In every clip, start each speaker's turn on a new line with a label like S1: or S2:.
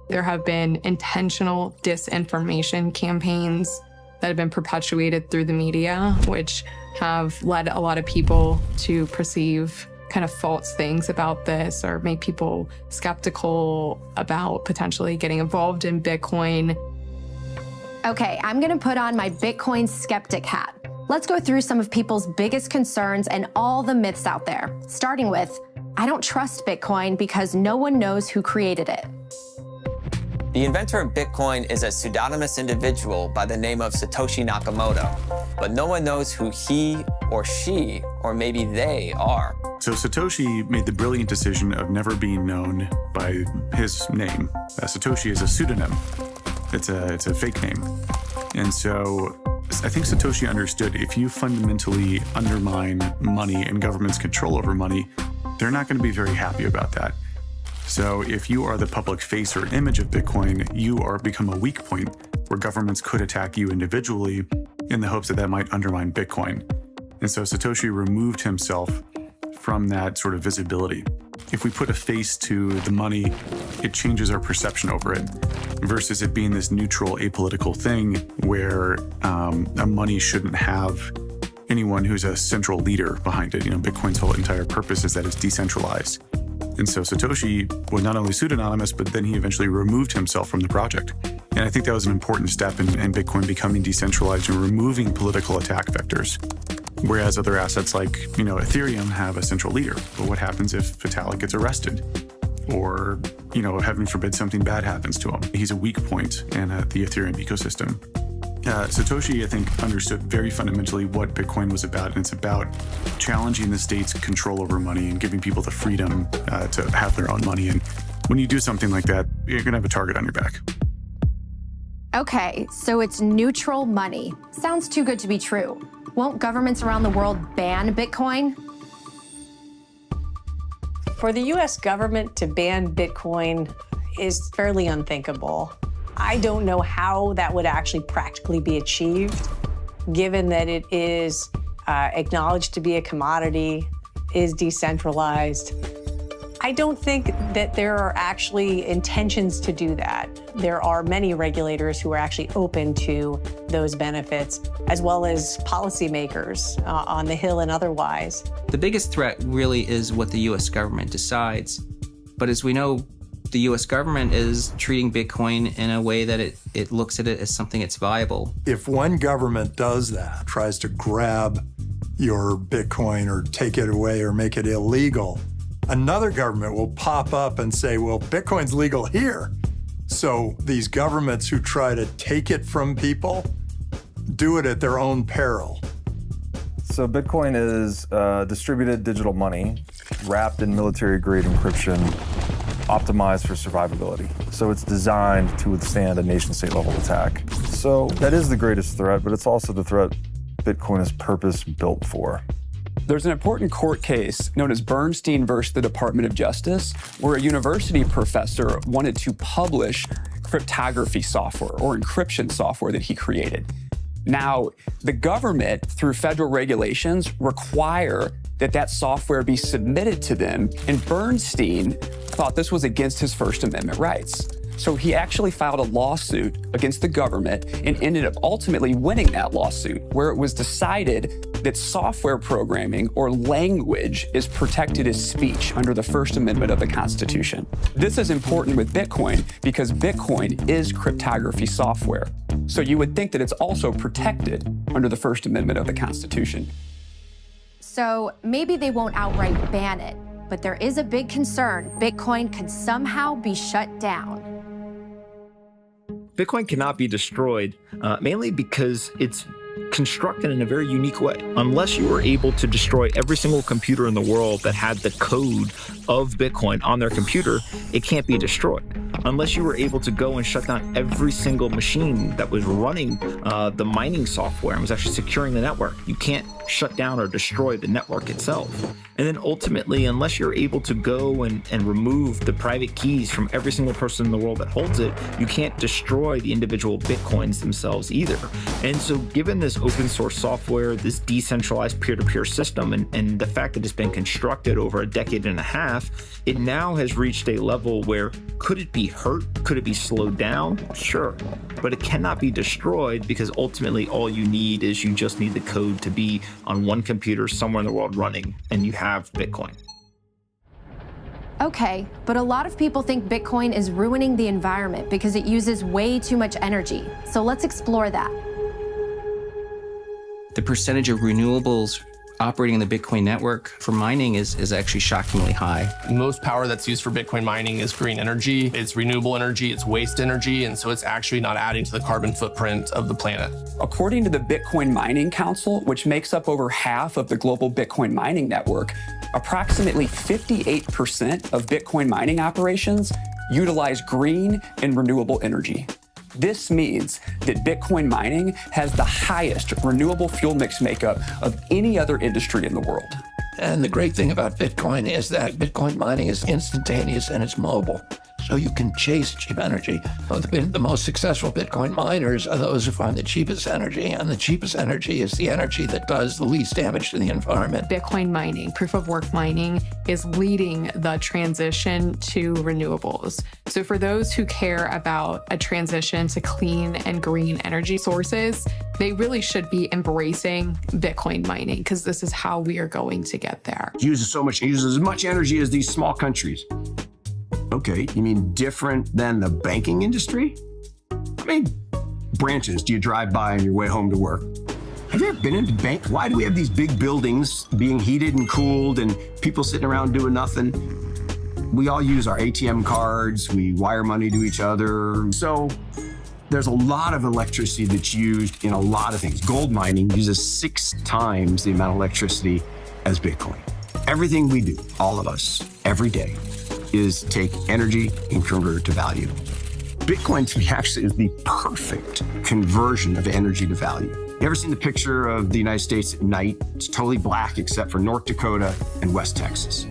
S1: There have been intentional disinformation campaigns that have been perpetuated through the media, which have led a lot of people to perceive kind of false things about this or make people skeptical about potentially getting involved in Bitcoin.
S2: Okay, I'm gonna put on my Bitcoin skeptic hat. Let's go through some of people's biggest concerns and all the myths out there, starting with, I don't trust Bitcoin because no one knows who created it.
S3: The inventor of Bitcoin is a pseudonymous individual by the name of Satoshi Nakamoto, but no one knows who he or she, or maybe they are.
S4: So Satoshi made the brilliant decision of never being known by his name. Satoshi is a pseudonym. It's a fake name. And so I think Satoshi understood if you fundamentally undermine money and government's control over money, they're not going to be very happy about that. So if you are the public face or image of Bitcoin, you are become a weak point where governments could attack you individually in the hopes that that might undermine Bitcoin. And so Satoshi removed himself from that sort of visibility. If we put a face to the money, it changes our perception over it versus it being this neutral, apolitical thing where a money shouldn't have anyone who's a central leader behind it. You know, Bitcoin's whole entire purpose is that it's decentralized. And so Satoshi was not only pseudonymous, but then he eventually removed himself from the project. And I think that was an important step in Bitcoin becoming decentralized and removing political attack vectors. Whereas other assets like, Ethereum have a central leader. But what happens if Vitalik gets arrested? Or, heaven forbid something bad happens to him? He's a weak point in the Ethereum ecosystem. Satoshi, I think, understood very fundamentally what Bitcoin was about, and it's about challenging the state's control over money and giving people the freedom to have their own money. And when you do something like that, you're going to have a target on your back.
S2: Okay, so it's neutral money. Sounds too good to be true. Won't governments around the world ban Bitcoin?
S5: For the US government to ban Bitcoin is fairly unthinkable. I don't know how that would actually practically be achieved, given that it is acknowledged to be a commodity, is decentralized. I don't think that there are actually intentions to do that. There are many regulators who are actually open to those benefits, as well as policymakers on the Hill and otherwise.
S6: The biggest threat really is what the US government decides. But as we know, the US government is treating Bitcoin in a way that it looks at it as something that's viable.
S7: If one government does that, tries to grab your Bitcoin or take it away or make it illegal, another government will pop up and say, well, Bitcoin's legal here. So these governments who try to take it from people do it at their own peril.
S8: So Bitcoin is distributed digital money wrapped in military-grade encryption, optimized for survivability. So it's designed to withstand a nation-state level attack. So that is the greatest threat, but it's also the threat Bitcoin is purpose-built for.
S9: There's an important court case known as Bernstein versus the Department of Justice, where a university professor wanted to publish cryptography software or encryption software that he created. Now, the government, through federal regulations, require that software be submitted to them, and Bernstein thought this was against his First Amendment rights. So he actually filed a lawsuit against the government and ended up ultimately winning that lawsuit, where it was decided that software programming or language is protected as speech under the First Amendment of the Constitution. This is important with Bitcoin because Bitcoin is cryptography software. So you would think that it's also protected under the First Amendment of the Constitution.
S2: So maybe they won't outright ban it, but there is a big concern Bitcoin could somehow be shut down.
S10: Bitcoin cannot be destroyed, mainly because it's constructed in a very unique way. Unless you were able to destroy every single computer in the world that had the code of Bitcoin on their computer, it can't be destroyed. Unless you were able to go and shut down every single machine that was running the mining software and was actually securing the network, you can't shut down or destroy the network itself. And then ultimately, unless you're able to go and remove the private keys from every single person in the world that holds it, you can't destroy the individual Bitcoins themselves either. And so given this open source software, this decentralized peer-to-peer system, and the fact that it's been constructed over a decade and a half, it now has reached a level where Could it be hurt? Could it be slowed down? Sure. But it cannot be destroyed because ultimately all you need is you just need the code to be on one computer somewhere in the world running, and you have Bitcoin.
S2: Okay, but a lot of people think Bitcoin is ruining the environment because it uses way too much energy. So let's explore that.
S6: The percentage of renewables operating in the Bitcoin network for mining is actually shockingly high.
S11: Most power that's used for Bitcoin mining is green energy. It's renewable energy, it's waste energy, and so it's actually not adding to the carbon footprint of the planet.
S9: According to the Bitcoin Mining Council, which makes up over half of the global Bitcoin mining network, approximately 58% of Bitcoin mining operations utilize green and renewable energy. This means that Bitcoin mining has the highest renewable fuel mix makeup of any other industry in the world.
S12: And the great thing about Bitcoin is that Bitcoin mining is instantaneous and it's mobile. So you can chase cheap energy. The most successful Bitcoin miners are those who find the cheapest energy, and the cheapest energy is the energy that does the least damage to the environment.
S1: Bitcoin mining, proof of work mining, is leading the transition to renewables. So for those who care about a transition to clean and green energy sources, they really should be embracing Bitcoin mining because this is how we are going to get there.
S13: It uses as much energy as these small countries. Okay, you mean different than the banking industry? How many branches do you drive by on your way home to work? Have you ever been into bank? Why do we have these big buildings being heated and cooled and people sitting around doing nothing? We all use our ATM cards, we wire money to each other. So there's a lot of electricity that's used in a lot of things. Gold mining uses 6 times the amount of electricity as Bitcoin. Everything we do, all of us, every day, is take energy and convert it to value. Bitcoin, to me, actually is the perfect conversion of energy to value. You ever seen the picture of the United States at night? It's totally black except for North Dakota and West Texas.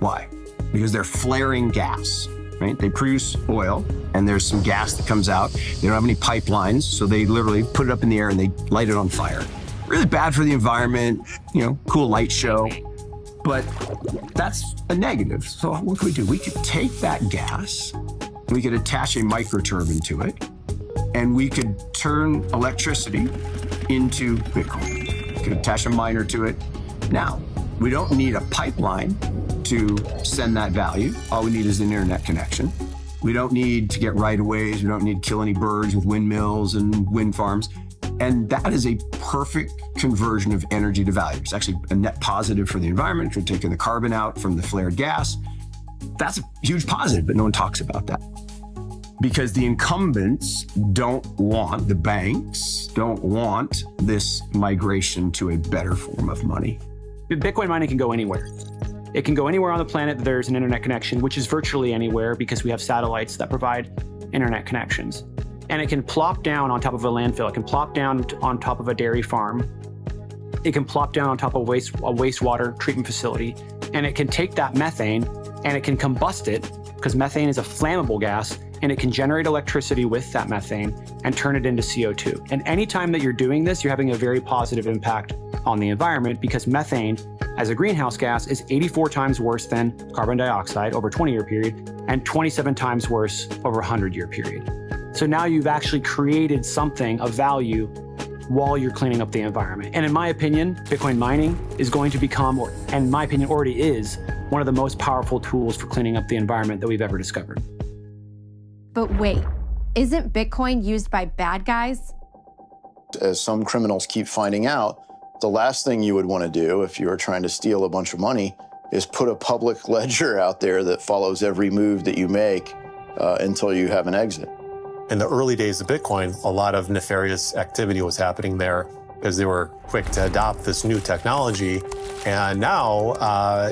S13: Why? Because they're flaring gas, right? They produce oil and there's some gas that comes out. They don't have any pipelines, so they literally put it up in the air and they light it on fire. Really bad for the environment, cool light show. But that's a negative. So what could we do? We could take that gas, we could attach a microturbine to it, and we could turn electricity into Bitcoin. We could attach a miner to it. Now, we don't need a pipeline to send that value. All we need is an internet connection. We don't need to get right-of-ways. We don't need to kill any birds with windmills and wind farms. And that is a perfect conversion of energy to value. It's actually a net positive for the environment. We're taking the carbon out from the flared gas. That's a huge positive, but no one talks about that. Because the incumbents don't want, the banks don't want this migration to a better form of money.
S14: Bitcoin mining can go anywhere. It can go anywhere on the planet that there's an internet connection, which is virtually anywhere because we have satellites that provide internet connections. And it can plop down on top of a landfill. It can plop down on top of a dairy farm. It can plop down on top of a wastewater treatment facility. And it can take that methane and it can combust it, because methane is a flammable gas, and it can generate electricity with that methane and turn it into CO2. And anytime that you're doing this, you're having a very positive impact on the environment, because methane as a greenhouse gas is 84 times worse than carbon dioxide over a 20-year period and 27 times worse over a 100-year period. So now you've actually created something of value while you're cleaning up the environment. And in my opinion, Bitcoin mining is going to become, or in my opinion already is, one of the most powerful tools for cleaning up the environment that we've ever discovered.
S2: But wait, isn't Bitcoin used by bad guys?
S15: As some criminals keep finding out, the last thing you would want to do if you were trying to steal a bunch of money is put a public ledger out there that follows every move that you make until you have an exit.
S16: In the early days of Bitcoin, a lot of nefarious activity was happening there because they were quick to adopt this new technology. And now,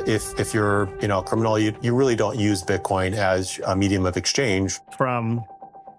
S16: if you're a criminal, you really don't use Bitcoin as a medium of exchange.
S17: From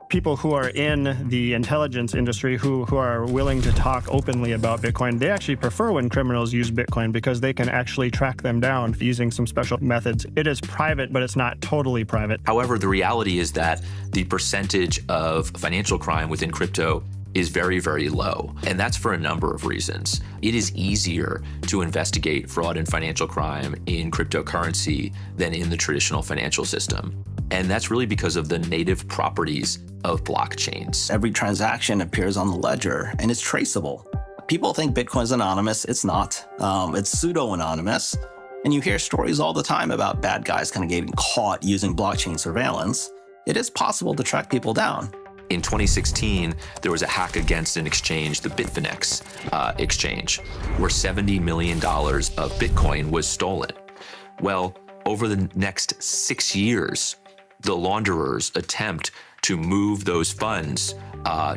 S17: people who are in the intelligence industry who are willing to talk openly about Bitcoin, they actually prefer when criminals use Bitcoin because they can actually track them down using some special methods. It is private, but it's not totally private.
S18: However, the reality is that the percentage of financial crime within crypto is very, very low. And that's for a number of reasons. It is easier to investigate fraud and financial crime in cryptocurrency than in the traditional financial system. And that's really because of the native properties of blockchains.
S19: Every transaction appears on the ledger and it's traceable. People think Bitcoin's anonymous. It's not. It's pseudo-anonymous. And you hear stories all the time about bad guys kind of getting caught using blockchain surveillance. It is possible to track people down.
S18: In 2016, there was a hack against an exchange, the Bitfinex exchange, where $70 million of Bitcoin was stolen. Well, over the next 6 years, the launderers attempt to move those funds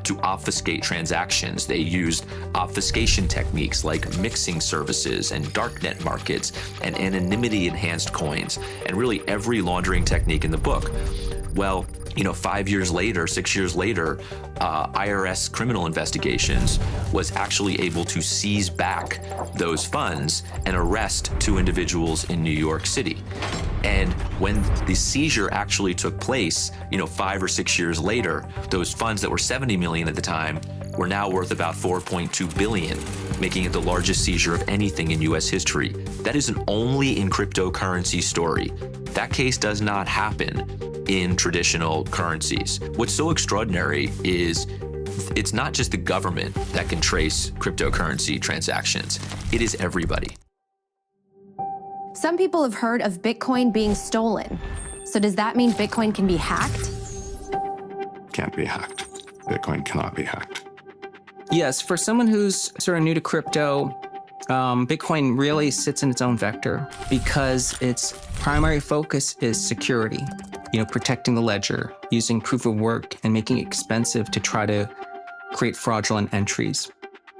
S18: to obfuscate transactions. They used obfuscation techniques like mixing services and darknet markets and anonymity-enhanced coins, and really every laundering technique in the book. Well, 5 years later, 6 years later, IRS criminal investigations was actually able to seize back those funds and arrest 2 individuals in New York City. And when the seizure actually took place, 5 or 6 years later, those funds that were 70 million at the time were now worth about 4.2 billion, making it the largest seizure of anything in US history. That is an only in cryptocurrency story. That case does not happen in traditional currencies. What's so extraordinary is it's not just the government that can trace cryptocurrency transactions. It is everybody.
S2: Some people have heard of Bitcoin being stolen. So does that mean Bitcoin can be hacked?
S20: Can't be hacked. Bitcoin cannot be hacked.
S6: Yes, for someone who's sort of new to crypto, Bitcoin really sits in its own vector because its primary focus is security, protecting the ledger, using proof of work, and making it expensive to try to create fraudulent entries.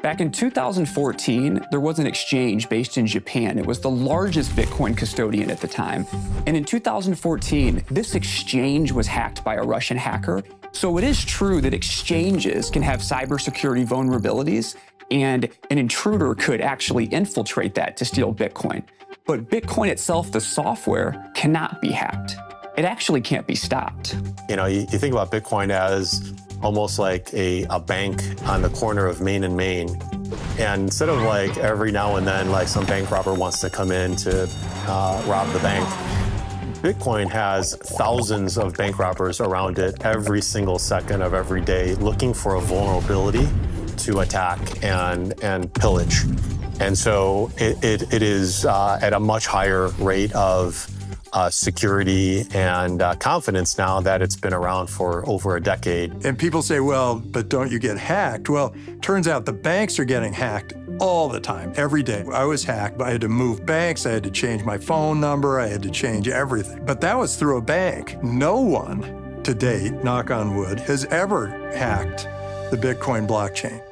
S9: Back in 2014, there was an exchange based in Japan. It was the largest Bitcoin custodian at the time. And in 2014, this exchange was hacked by a Russian hacker. So it is true that exchanges can have cybersecurity vulnerabilities, and an intruder could actually infiltrate that to steal Bitcoin. But Bitcoin itself, the software, cannot be hacked. It actually can't be stopped.
S16: You think about Bitcoin as almost like a bank on the corner of Main and Main. And instead of like every now and then, like some bank robber wants to come in to rob the bank, Bitcoin has thousands of bank robbers around it every single second of every day looking for a vulnerability to attack and pillage. And so it is at a much higher rate of security and confidence now that it's been around for over a decade.
S7: And people say, well, but don't you get hacked? Well, turns out the banks are getting hacked all the time, every day. I was hacked. I had to move banks. I had to change my phone number. I had to change everything. But that was through a bank. No one to date, knock on wood, has ever hacked the Bitcoin blockchain.